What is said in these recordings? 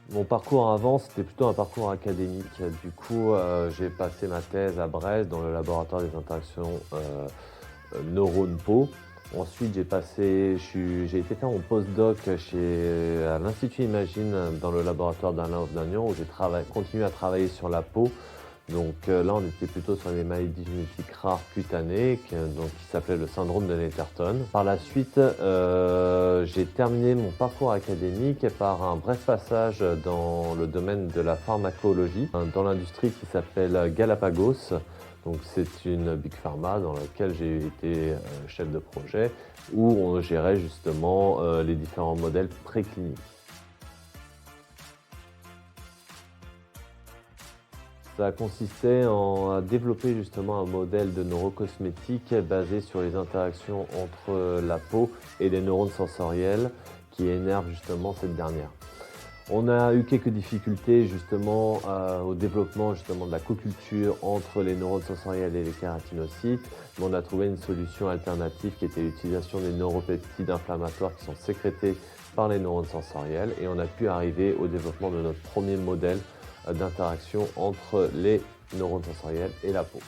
Mon parcours avant, c'était plutôt un parcours académique. Du coup, j'ai passé ma thèse à Brest dans le laboratoire des interactions neurones-peau. Ensuite, j'ai été faire mon postdoc à l'Institut Imagine dans le laboratoire d'Alain Hovdagnan où j'ai continué à travailler sur la peau. Donc là, on était plutôt sur des maladies génétiques rares cutanées qui s'appelait le syndrome de Netterton. Par la suite, j'ai terminé mon parcours académique par un bref passage dans le domaine de la pharmacologie, dans l'industrie qui s'appelle Galapagos. Donc c'est une big pharma dans laquelle j'ai été chef de projet, où on gérait justement les différents modèles précliniques. Ça consistait à développer justement un modèle de neurocosmétique basé sur les interactions entre la peau et les neurones sensoriels qui énervent justement cette dernière. On a eu quelques difficultés justement au développement justement de la co-culture entre les neurones sensoriels et les kératinocytes, mais on a trouvé une solution alternative qui était l'utilisation des neuropeptides inflammatoires qui sont sécrétés par les neurones sensoriels, et on a pu arriver au développement de notre premier modèle d'interaction entre les neurones sensoriels et la peau.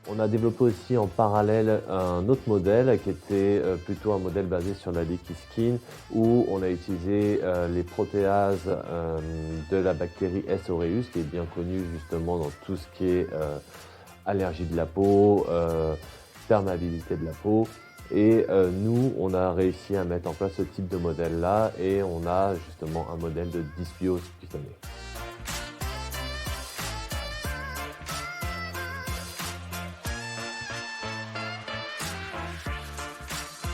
On a développé aussi en parallèle un autre modèle qui était plutôt un modèle basé sur la leaky skin, où on a utilisé les protéases de la bactérie S. aureus, qui est bien connue justement dans tout ce qui est allergie de la peau, perméabilité de la peau. Et nous, on a réussi à mettre en place ce type de modèle-là, et on a justement un modèle de dysbiose cutanée.